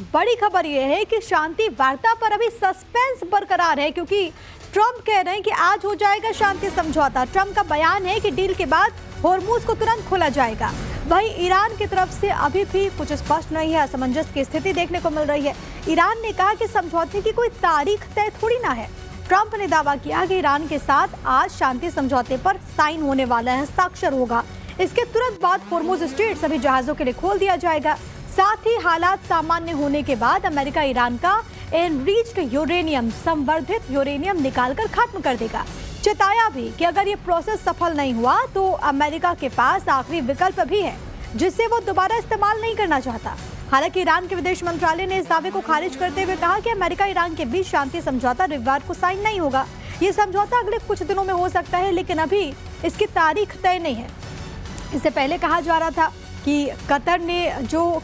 बड़ी खबर यह है कि शांति वार्ता पर अभी सस्पेंस बरकरार है, क्योंकि ट्रंप कह रहे हैं कि आज हो जाएगा शांति समझौता। ट्रंप का बयान है कि डील के बाद होर्मुज को तुरंत खोला जाएगा। वहीं ईरान की तरफ से अभी भी कुछ स्पष्ट नहीं है, असमंजस की स्थिति देखने को मिल रही है। ईरान ने कहा कि समझौते की कोई तारीख तय थोड़ी ना है। ट्रंप ने दावा किया कि ईरान के साथ आज शांति समझौते पर साइन होने वाला है, हस्ताक्षर होगा। इसके तुरंत बाद होर्मुज स्ट्रेट सभी जहाजों के लिए खोल दिया जाएगा। साथ ही हालात सामान्य होने के बाद अमेरिका ईरान का एनरिच्ड यूरेनियम, संवर्धित यूरेनियम निकालकर खत्म कर देगा। चेताया भी कि अगर ये प्रोसेस सफल नहीं हुआ तो अमेरिका के पास आखिरी विकल्प भी है, जिसे वो दोबारा इस्तेमाल नहीं करना चाहता। हालांकि ईरान के विदेश मंत्रालय ने इस दावे को खारिज करते हुए कहा कि अमेरिका ईरान के बीच शांति समझौता रविवार को साइन नहीं होगा। ये समझौता अगले कुछ दिनों में हो सकता है, लेकिन अभी इसकी तारीख तय नहीं है। इससे पहले कहा जा रहा था कि कतर ने जो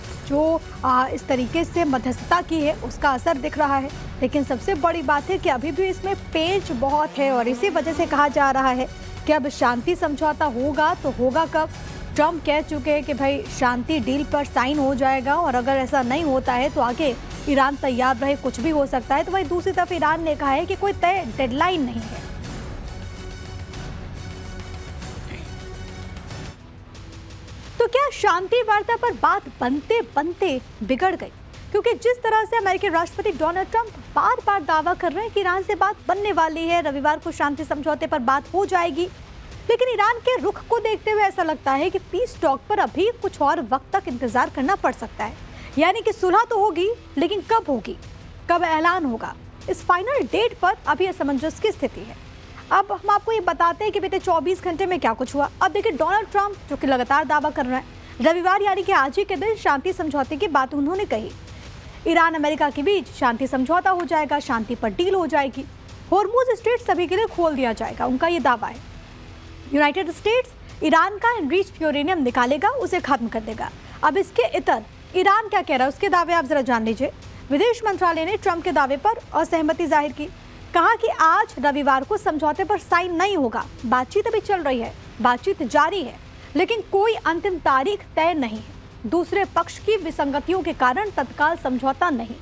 इस तरीके से मध्यस्थता की है उसका असर दिख रहा है, लेकिन सबसे बड़ी बात है कि अभी भी इसमें पेच बहुत है और इसी वजह से कहा जा रहा है कि अब शांति समझौता होगा तो होगा कब। ट्रंप कह चुके हैं कि भाई शांति डील पर साइन हो जाएगा और अगर ऐसा नहीं होता है तो आगे ईरान तैयार रहे, कुछ भी हो सकता है। तो वहीं दूसरी तरफ ईरान ने कहा है कि कोई तय डेडलाइन नहीं है। तो क्या शांति वार्ता पर बात बनते बनते बिगड़ गई? क्योंकि जिस तरह से अमेरिकी राष्ट्रपति डोनाल्ड ट्रंप बार बार दावा कर रहे हैं कि ईरान से बात बनने वाली है, रविवार को शांति समझौते पर बात हो जाएगी, लेकिन ईरान के रुख को देखते हुए ऐसा लगता है कि पीस टॉक पर अभी कुछ और वक्त तक इंतजार करना पड़ सकता है। यानी कि सुलह तो होगी, लेकिन कब होगी, कब ऐलान होगा, इस फाइनल डेट पर अभी असमंजस की स्थिति है। अब हम आपको ये बताते हैं कि बीते 24 घंटे में क्या कुछ हुआ। अब देखिए, डोनाल्ड ट्रंप जो कि लगातार दावा कर रहे हैं, रविवार यानी कि आज ही के दिन शांति समझौते की बात उन्होंने कही। ईरान अमेरिका के बीच शांति समझौता हो जाएगा, शांति पर डील हो जाएगी, होर्मुज स्ट्रेट सभी के लिए खोल दिया जाएगा, उनका ये दावा है। यूनाइटेड स्टेट्स ईरान का एनरिच्ड यूरेनियम निकालेगा, उसे खत्म कर देगा। अब इसके इतर ईरान क्या कह रहा है, उसके दावे आप जरा जान लीजिए। विदेश मंत्रालय ने ट्रंप के दावे पर असहमति जाहिर की। कहा कि आज रविवार को समझौते पर साइन नहीं होगा। बातचीत अभी चल रही है, बातचीत जारी है, लेकिन कोई अंतिम तारीख तय नहीं है। दूसरे पक्ष की विसंगतियों के कारण तत्काल समझौता नहीं।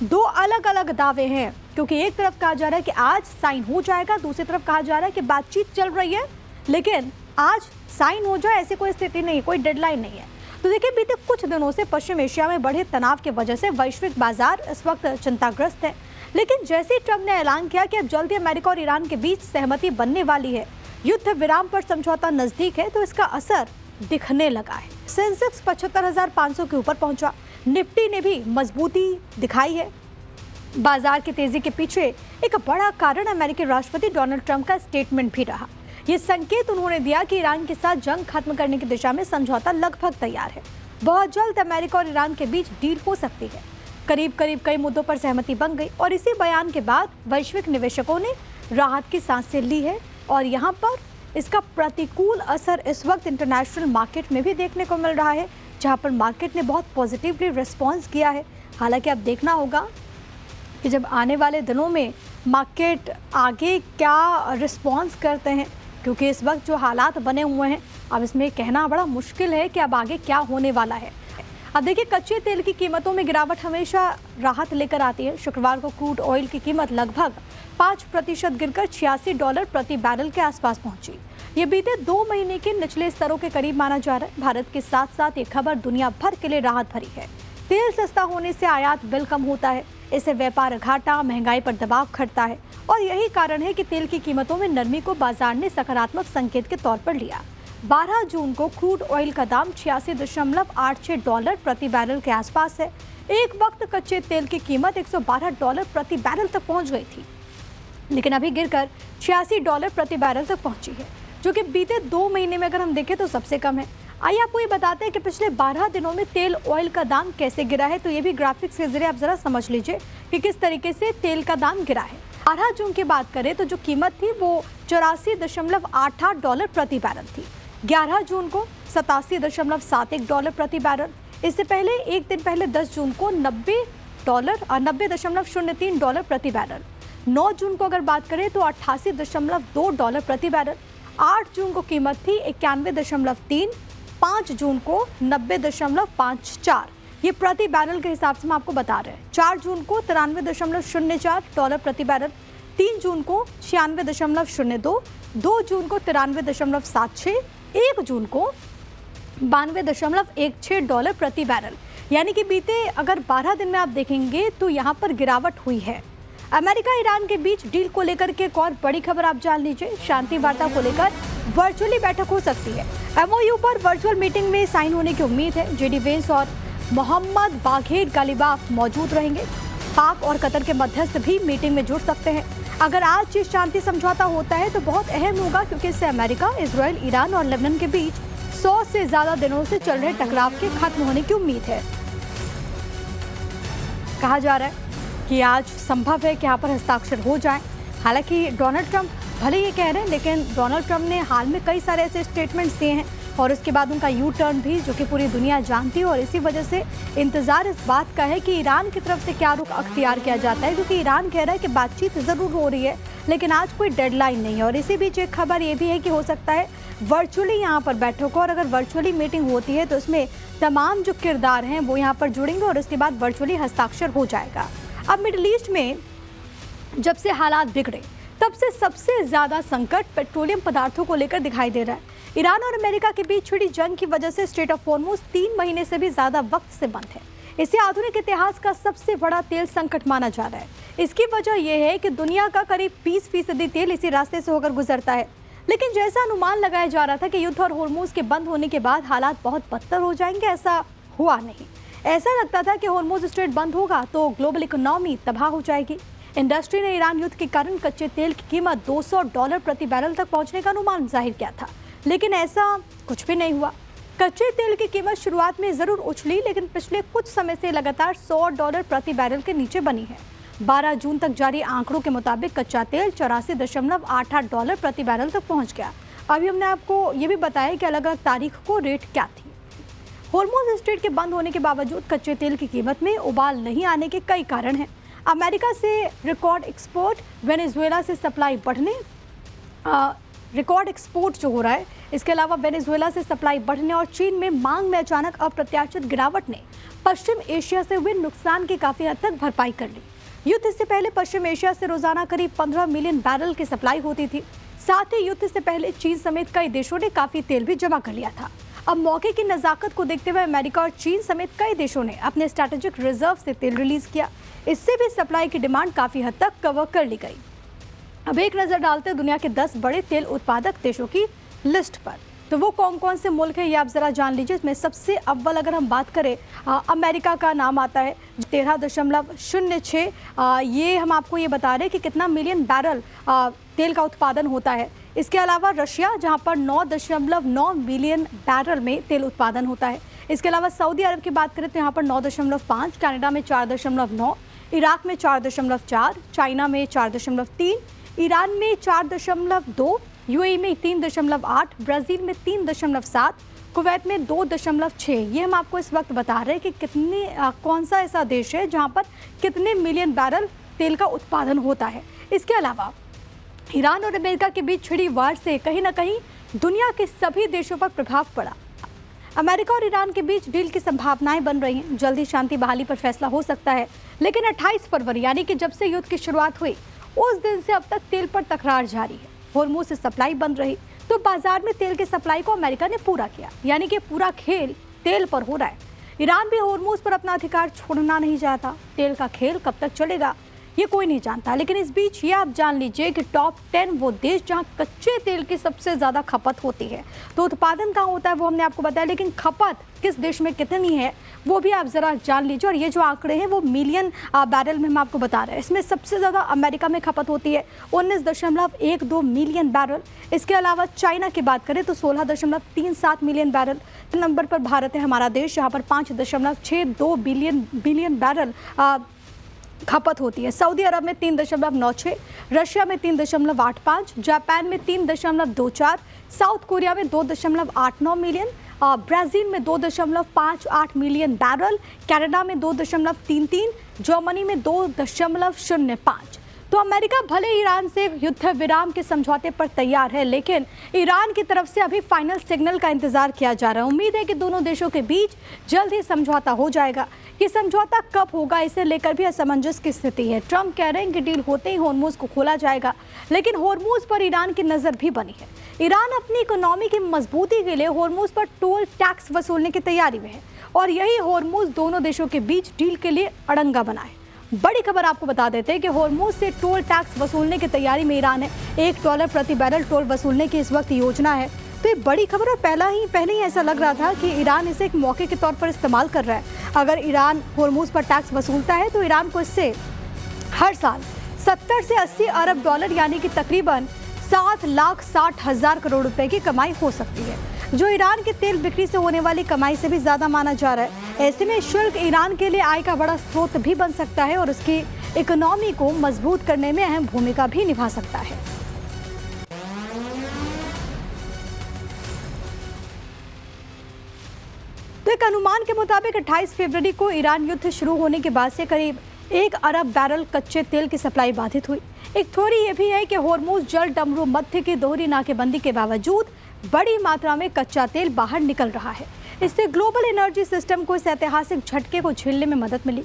दो अलग अलग दावे हैं, क्योंकि एक तरफ कहा जा रहा है कि आज साइन हो जाएगा, दूसरी तरफ कहा जा रहा है कि बातचीत चल रही है, लेकिन आज साइन हो जाए ऐसी कोई स्थिति नहीं, कोई डेडलाइन नहीं है। तो देखिए, बीते कुछ दिनों से पश्चिम एशिया में बढ़े तनाव की वजह से वैश्विक बाजार इस वक्त चिंताग्रस्त है। लेकिन जैसे ही ट्रंप ने ऐलान किया कि अब जल्दी अमेरिका और ईरान के बीच सहमति बनने वाली है, युद्ध विराम पर समझौता नजदीक है, तो इसका असर दिखने लगा है। सेंसेक्स 75,500 के ऊपर पहुंचा। निफ्टी ने भी मजबूती दिखाई है। बाजार की तेजी के पीछे एक बड़ा कारण अमेरिकी राष्ट्रपति डोनाल्ड ट्रंप का स्टेटमेंट भी रहा। ये संकेत उन्होंने दिया कि ईरान के साथ जंग खत्म करने की दिशा में समझौता लगभग तैयार है। बहुत जल्द अमेरिका और ईरान के बीच डील हो सकती है। करीब कई मुद्दों पर सहमति बन गई और इसी बयान के बाद वैश्विक निवेशकों ने राहत की सांसें ली है और यहाँ पर इसका प्रतिकूल असर इस वक्त इंटरनेशनल मार्केट में भी देखने को मिल रहा है, जहाँ पर मार्केट ने बहुत पॉजिटिवली रिस्पॉन्स किया है। हालांकि अब देखना होगा कि जब आने वाले दिनों में मार्केट आगे क्या रिस्पॉन्स करते हैं, क्योंकि इस वक्त जो हालात बने हुए हैं, अब इसमें कहना बड़ा मुश्किल है कि अब आगे क्या होने वाला है। अब देखिए, कच्चे तेल की कीमतों में गिरावट हमेशा राहत लेकर आती है। शुक्रवार को क्रूड ऑयल की कीमत लगभग 5% गिरकर $86 प्रति बैरल के आसपास पहुंची। ये बीते 2 महीने के निचले स्तरों के करीब माना जा रहा है। भारत के साथ साथ ये खबर दुनिया भर के लिए राहत भरी है। तेल सस्ता होने से आयात बिल कम होता है, इससे व्यापार घाटा, महंगाई पर दबाव घटता है और यही कारण है कि तेल की कीमतों में नरमी को बाजार ने सकारात्मक संकेत के तौर पर लिया। 12 जून को क्रूड ऑयल का दाम $86.86 प्रति बैरल के आसपास है। एक वक्त कच्चे तेल की कीमत $112 प्रति बैरल तक पहुंच गई थी, लेकिन अभी गिरकर $86 प्रति बैरल तक पहुंची है, जो कि बीते 2 महीने में अगर हम देखें तो सबसे कम है। आइए आपको ये बताते हैं कि पिछले 12 दिनों में तेल ऑयल का दाम कैसे गिरा है। तो ये भी ग्राफिक्स के जरिए आप जरा समझ लीजिए कि किस तरीके से तेल का दाम गिरा है। 12 जून की बात करें तो जो कीमत थी वो $84.88 प्रति बैरल थी। 11 जून को $87.71 प्रति बैरल। इससे पहले एक दिन पहले 10 जून को $90.03 प्रति बैरल। 9 जून को अगर बात करें तो $88.2 प्रति बैरल। 8 जून को कीमत थी 91.3, 5 जून को 90.54, ये प्रति बैरल के हिसाब से हम आपको बता रहे हैं। 4 जून को $93.04 प्रति बैरल, 3 जून को 96.02, 2 जून को 93.76, 1 जून को $92.16 प्रति बैरल। यानी कि बीते अगर 12 दिन में आप देखेंगे तो यहाँ पर गिरावट हुई है। अमेरिका ईरान के बीच डील को लेकर के एक और बड़ी खबर आप जान लीजिए। शांति वार्ता को लेकर वर्चुअली बैठक हो सकती है। एमओयू पर वर्चुअल मीटिंग में साइन होने की उम्मीद है। जेडी वेंस और मोहम्मद बाघेर गालिबाफ मौजूद रहेंगे। पाक और कतर के मध्यस्थ भी मीटिंग में जुड़ सकते हैं। अगर आज ये शांति समझौता होता है तो बहुत अहम होगा, क्योंकि इससे अमेरिका, इजराइल, ईरान और लेबनान के बीच 100 से ज्यादा दिनों से चल रहे टकराव के खत्म होने की उम्मीद है। कहा जा रहा है कि आज संभव है कि यहाँ पर हस्ताक्षर हो जाए। हालांकि डोनाल्ड ट्रंप भले ये कह रहे हैं, लेकिन डोनाल्ड ट्रंप ने हाल में कई सारे ऐसे स्टेटमेंट्स दिए हैं और उसके बाद उनका यू टर्न भी, जो कि पूरी दुनिया जानती है। और इसी वजह से इंतजार इस बात का है कि ईरान की तरफ से क्या रुख अख्तियार किया जाता है, क्योंकि ईरान कह रहा है कि बातचीत ज़रूर हो रही है, लेकिन आज कोई डेडलाइन नहीं है। और इसी बीच एक खबर ये भी है कि हो सकता है वर्चुअली यहाँ पर बैठक हो, और अगर वर्चुअली मीटिंग होती है तो इसमें तमाम जो किरदार हैं वो यहाँ पर जुड़ेंगे और उसके बाद वर्चुअली हस्ताक्षर हो जाएगा। अब मिडिल ईस्ट में जब से हालात बिगड़े तब से सबसे ज़्यादा संकट पेट्रोलियम पदार्थों को लेकर दिखाई दे रहा है। ईरान और अमेरिका के बीच छिड़ी जंग की वजह से स्ट्रेट ऑफ हॉर्मुज़ 3 महीने से भी ज़्यादा वक्त से बंद है। इसे आधुनिक इतिहास का सबसे बड़ा तेल संकट माना जा रहा है। इसकी वजह यह है कि दुनिया का करीब 20% तेल इसी रास्ते से होकर गुजरता है। लेकिन जैसा अनुमान लगाया जा रहा था कि युद्ध और हॉर्मुज़ के बंद होने के बाद हालात बहुत बदतर हो जाएंगे, ऐसा हुआ नहीं। ऐसा लगता था कि हॉर्मुज़ स्ट्रेट बंद होगा तो ग्लोबल इकोनॉमी तबाह हो जाएगी। इंडस्ट्री ने ईरान युद्ध के कारण कच्चे तेल की कीमत $200 प्रति बैरल तक पहुंचने का अनुमान जाहिर किया था, लेकिन ऐसा कुछ भी नहीं हुआ। कच्चे तेल की कीमत शुरुआत में ज़रूर उछली, लेकिन पिछले कुछ समय से लगातार $100 प्रति बैरल के नीचे बनी है। 12 जून तक जारी आंकड़ों के मुताबिक कच्चा तेल $84.88 प्रति बैरल तक पहुंच गया। अभी हमने आपको ये भी बताया कि अलग अलग तारीख को रेट क्या थी। हॉर्मुज़ स्ट्रेट के बंद होने के बावजूद कच्चे तेल की कीमत में उबाल नहीं आने के कई कारण हैं। अमेरिका से रिकॉर्ड एक्सपोर्ट, वेनेजुएला से सप्लाई बढ़ने, रिकॉर्ड एक्सपोर्ट जो हो रहा है, इसके अलावा वेनेजुएला से सप्लाई बढ़ने और चीन में मांग में अचानक अप्रत्याशित गिरावट ने पश्चिम एशिया से हुए नुकसान की काफ़ी हद तक भरपाई कर ली। युद्ध से पहले पश्चिम एशिया से रोजाना करीब 15 मिलियन बैरल की सप्लाई होती थी। साथ ही युद्ध से पहले चीन समेत कई देशों ने काफ़ी तेल भी जमा कर लिया था। अब मौके की नज़ाकत को देखते हुए अमेरिका और चीन समेत कई देशों ने अपने स्ट्रैटेजिक रिजर्व से तेल रिलीज किया। इससे भी सप्लाई की डिमांड काफ़ी हद तक कवर कर ली गई। अब एक नज़र डालते हैं दुनिया के 10 बड़े तेल उत्पादक देशों की लिस्ट पर। तो वो कौन कौन से मुल्क हैं ये आप ज़रा जान लीजिए। इसमें सबसे अव्वल अगर हम बात करें अमेरिका का नाम आता है 13.06। ये हम आपको ये बता रहे हैं कि कितना मिलियन बैरल तेल का उत्पादन होता है। इसके अलावा रशिया, जहां पर 9.9 मिलियन बैरल में तेल उत्पादन होता है। इसके अलावा सऊदी अरब की बात करें तो यहाँ पर 9.5, कनाडा में 4.9, इराक में 4.4, चाइना में 4.3, ईरान में 4.2, यूएई में 3.8, ब्राज़ील में 3.7, कुवैत में 2.6। ये हम आपको इस वक्त बता रहे हैं कि कितने कौन सा ऐसा देश है जहाँ पर कितने मिलियन बैरल तेल का उत्पादन होता है। इसके अलावा ईरान और अमेरिका के बीच छिड़ी वार से कहीं ना कहीं दुनिया के सभी देशों पर प्रभाव पड़ा। अमेरिका और ईरान के बीच डील की संभावनाएं बन रही हैं। जल्दी शांति बहाली पर फैसला हो सकता है, लेकिन 28 फरवरी यानी कि जब से युद्ध की शुरुआत हुई उस दिन से अब तक तेल पर तकरार जारी है। हॉर्मुज़ से सप्लाई बंद रही तो बाजार में तेल की सप्लाई को अमेरिका ने पूरा किया, यानी कि पूरा खेल तेल पर हो रहा है। ईरान भी हॉर्मुज़ पर अपना अधिकार छोड़ना नहीं चाहता। तेल का खेल कब तक चलेगा ये कोई नहीं जानता, लेकिन इस बीच ये आप जान लीजिए कि टॉप 10 वो देश जहां कच्चे तेल की सबसे ज़्यादा खपत होती है। तो उत्पादन कहाँ होता है वो हमने आपको बताया, लेकिन खपत किस देश में कितनी है वो भी आप ज़रा जान लीजिए। और ये जो आंकड़े हैं वो मिलियन बैरल में हम आपको बता रहे हैं। इसमें सबसे ज़्यादा अमेरिका में खपत होती है 19.12 मिलियन बैरल। इसके अलावा चाइना की बात करें तो 16.37 मिलियन बैरल। नंबर पर भारत है हमारा देश, यहाँ पर 5.62 बिलियन बैरल खपत होती है। सऊदी अरब में 3.96, रशिया में 3.85, जापान में 3.24, साउथ कोरिया में 2.89 मिलियन, ब्राज़ील में 2.58 मिलियन बैरल, कनाडा में 2.33, जर्मनी में 2.05। तो अमेरिका भले ईरान से युद्ध विराम के समझौते पर तैयार है, लेकिन ईरान की तरफ से अभी फाइनल सिग्नल का इंतजार किया जा रहा है। उम्मीद है कि दोनों देशों के बीच जल्द ही समझौता हो जाएगा। ये समझौता कब होगा, इसे लेकर भी असमंजस की स्थिति है। ट्रंप कह रहे हैं कि डील होते ही होर्मुज को खोला जाएगा, लेकिन होर्मुज पर ईरान की नजर भी बनी है। ईरान अपनी इकोनॉमी की मजबूती के लिए होर्मुज पर टोल टैक्स वसूलने की तैयारी में है और यही होर्मुज दोनों देशों के बीच डील के लिए अड़ंगा बना है। बड़ी खबर आपको बता देते हैं कि होर्मुज से टोल टैक्स वसूलने की तैयारी में ईरान है। $1 प्रति बैरल टोल वसूलने की इस वक्त योजना है। तो ये बड़ी खबर, और पहले ही ऐसा लग रहा था कि ईरान इसे एक मौके के तौर पर इस्तेमाल कर रहा है। अगर ईरान होर्मुज पर टैक्स वसूलता है तो ईरान को इससे हर साल 70 से 80 अरब डॉलर यानी कि तकरीबन 7,60,000 करोड़ रुपए की कमाई हो सकती है, जो ईरान के तेल बिक्री से होने वाली कमाई से भी ज्यादा माना जा रहा है। ऐसे में शुल्क ईरान के लिए आय का बड़ा स्रोत भी बन सकता है और उसकी इकोनॉमी को मजबूत करने में अहम भूमिका भी निभा सकता है। तो एक अनुमान के मुताबिक 28 फरवरी को ईरान युद्ध शुरू होने के बाद से करीब 1 अरब बैरल कच्चे तेल की सप्लाई बाधित हुई। एक थ्योरी ये भी है कि होर्मुज जल डमरू मध्य की दोहरी नाकेबंदी के बावजूद बड़ी मात्रा में कच्चा तेल बाहर निकल रहा है। इससे ग्लोबल एनर्जी सिस्टम को इस ऐतिहासिक झटके को झेलने में मदद मिली।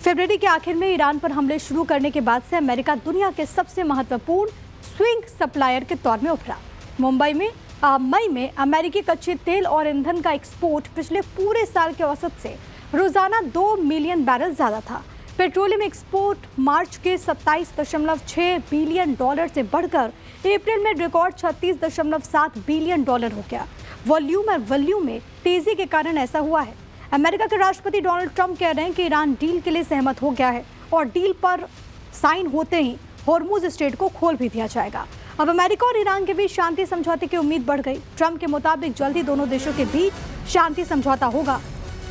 फरवरी के आखिर में ईरान पर हमले शुरू करने के बाद से अमेरिका दुनिया के सबसे महत्वपूर्ण स्विंग सप्लायर के तौर में उभरा। मई में अमेरिकी कच्चे तेल और ईंधन का एक्सपोर्ट पिछले पूरे साल के औसत से रोजाना 2 मिलियन बैरल ज्यादा था। पेट्रोलियम एक्सपोर्ट मार्च के 27.6 बिलियन डॉलर से बढ़कर अप्रैल में रिकॉर्ड 36.7 बिलियन डॉलर हो गया। वॉल्यूम में तेजी के कारण ऐसा हुआ है। अमेरिका के राष्ट्रपति डोनाल्ड ट्रंप कह रहे हैं कि ईरान डील के लिए सहमत हो गया है और डील पर साइन होते ही होर्मुज स्ट्रेट को खोल भी दिया जाएगा। अब अमेरिका और ईरान के बीच शांति समझौते की उम्मीद बढ़ गई। ट्रंप के मुताबिक जल्द ही दोनों देशों के बीच शांति समझौता होगा।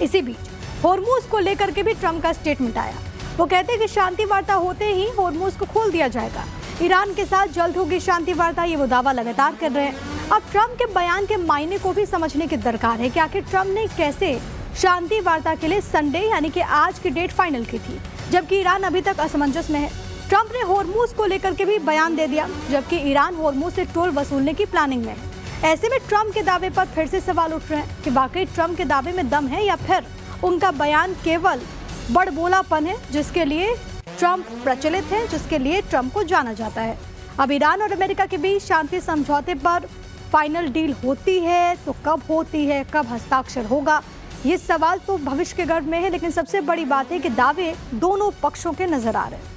इसी बीच होर्मुज को लेकर के भी ट्रंप का स्टेटमेंट आया। वो कहते हैं कि शांति वार्ता होते ही होर्मुज को खोल दिया जाएगा। ईरान के साथ जल्द होगी शांति वार्ता, ये वो दावा लगातार कर रहे हैं। अब ट्रंप के बयान के मायने को भी समझने की दरकार है कि आखिर ट्रंप ने कैसे शांति वार्ता के लिए संडे यानी कि आज की डेट फाइनल की थी, जबकि ईरान अभी तक असमंजस में है। ट्रंप ने होर्मुज को लेकर के भी बयान दे दिया, जबकि ईरान होर्मुज से टोल वसूलने की प्लानिंग में है। ऐसे में ट्रंप के दावे पर फिर से सवाल उठ रहे हैं कि वाकई ट्रंप के दावे में दम है या फिर उनका बयान केवल बड़बोलापन है जिसके लिए ट्रंप प्रचलित है, जिसके लिए ट्रंप को जाना जाता है। अब ईरान और अमेरिका के बीच शांति समझौते पर फाइनल डील होती है तो कब होती है, कब हस्ताक्षर होगा, ये सवाल तो भविष्य के गर्भ में है। लेकिन सबसे बड़ी बात है कि दावे दोनों पक्षों के नजर आ रहे हैं।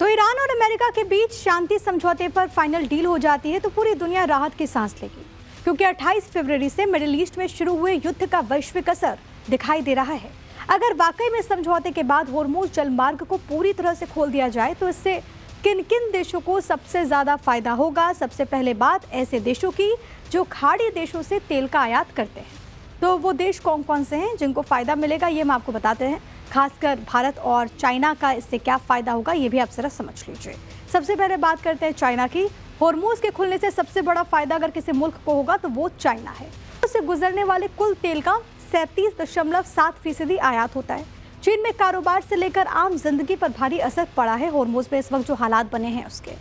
तो ईरान और अमेरिका के बीच शांति समझौते पर फाइनल डील हो जाती है तो पूरी दुनिया राहत की सांस लेगी, क्योंकि 28 फरवरी से मिडिल ईस्ट में शुरू हुए युद्ध का वैश्विक असर दिखाई दे रहा है। अगर वाकई में समझौते के बाद होर्मुज जलमार्ग को पूरी तरह से खोल दिया जाए तो इससे किन किन देशों को सबसे ज्यादा फायदा होगा? सबसे पहले बात ऐसे देशों की जो खाड़ी देशों से तेल का आयात करते हैं। तो वो देश कौन कौन से हैं जिनको फायदा मिलेगा, ये हम आपको बताते हैं। खासकर भारत और चाइना का इससे क्या फायदा होगा, ये भी आप जरा समझ लीजिए। सबसे पहले बात करते हैं चाइना की। होर्मुज के खुलने से सबसे बड़ा फायदा अगर किसी मुल्क को होगा तो वो चाइना है। उससे गुजरने वाले कुल तेल का 37.7% आयात होता है। चीन में कारोबार से लेकर आम जिंदगी पर भारी असर पड़ा है होर्मुज पे इस वक्त जो हालात बने हैं उसके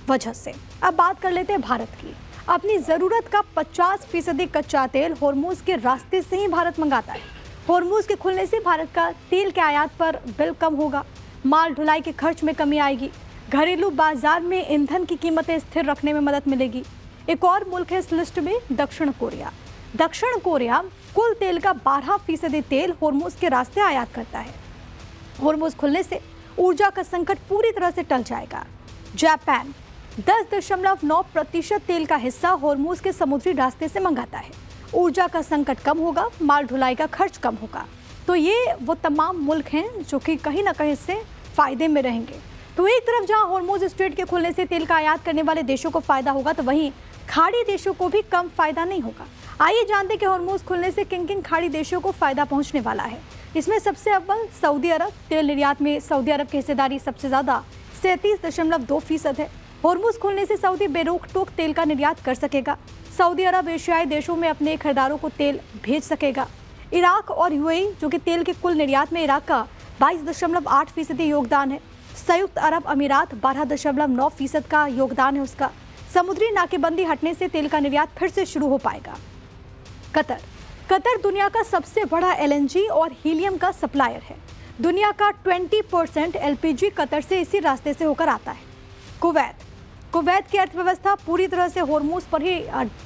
वजह से। अब बात कर लेते हैं भारत की। अपनी जरूरत का 50% कच्चा तेल होर्मुज के रास्ते से ही भारत मंगाता है। होर्मुज के खुलने से भारत का तेल के आयात पर बिल कम होगा, माल ढुलाई के खर्च में कमी आएगी, घरेलू बाजार में ईंधन की कीमतें स्थिर रखने में मदद मिलेगी। एक और मुल्क है इस लिस्ट में, दक्षिण कोरिया। दक्षिण कोरिया कुल तेल का 12% तेल होर्मुज के रास्ते आयात करता है। होर्मुज खुलने से ऊर्जा का संकट पूरी तरह से टल जाएगा। जापान 10.9% तेल का हिस्सा होर्मुज के समुद्री रास्ते से मंगाता है। ऊर्जा का संकट कम होगा, माल ढुलाई का खर्च कम होगा। तो ये वो तमाम मुल्क हैं जो कि कहीं ना कहीं इससे फायदे में रहेंगे। तो एक तरफ जहां होर्मुज स्ट्रेट के खुलने से तेल का आयात करने वाले देशों को फायदा होगा, तो वहीं खाड़ी देशों को भी कम फायदा नहीं होगा। आइए जानते हैं कि होर्मुज खुलने से किन किन खाड़ी देशों को फायदा पहुंचने वाला है। इसमें सबसे अव्वल सऊदी अरब। तेल निर्यात में सऊदी अरब की हिस्सेदारी सबसे ज्यादा 37.2% है। होर्मुज खुलने से सऊदी बेरोक टोक तेल का निर्यात कर सकेगा। सऊदी अरब एशियाई देशों में अपने खरीदारों को तेल भेज सकेगा। इराक और यूएई, जो कि तेल के कुल निर्यात में इराक का 22.8% योगदान है। संयुक्त अरब अमीरात 12.9% का योगदान है उसका। समुद्री नाकेबंदी हटने से तेल का निर्यात फिर से शुरू हो पाएगा। कतर दुनिया का सबसे बड़ा एलएनजी और हीलियम का सप्लायर है। दुनिया का 20% एलपीजी कतर से इसी रास्ते से होकर आता है। कुवैत की अर्थव्यवस्था पूरी तरह से होर्मुज पर ही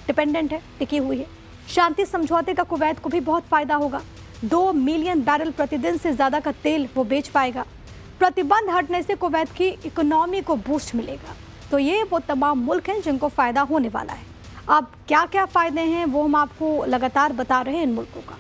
डिपेंडेंट है, टिकी हुई है। शांति समझौते का कुवैत को भी बहुत फायदा होगा। 2 मिलियन बैरल प्रतिदिन से ज्यादा का तेल वो बेच पाएगा। प्रतिबंध हटने से कुवैत की इकोनॉमी को बूस्ट मिलेगा। तो ये वो तमाम मुल्क हैं जिनको फायदा होने वाला है। अब क्या क्या फायदे हैं वो हम आपको लगातार बता रहे हैं इन मुल्कों का।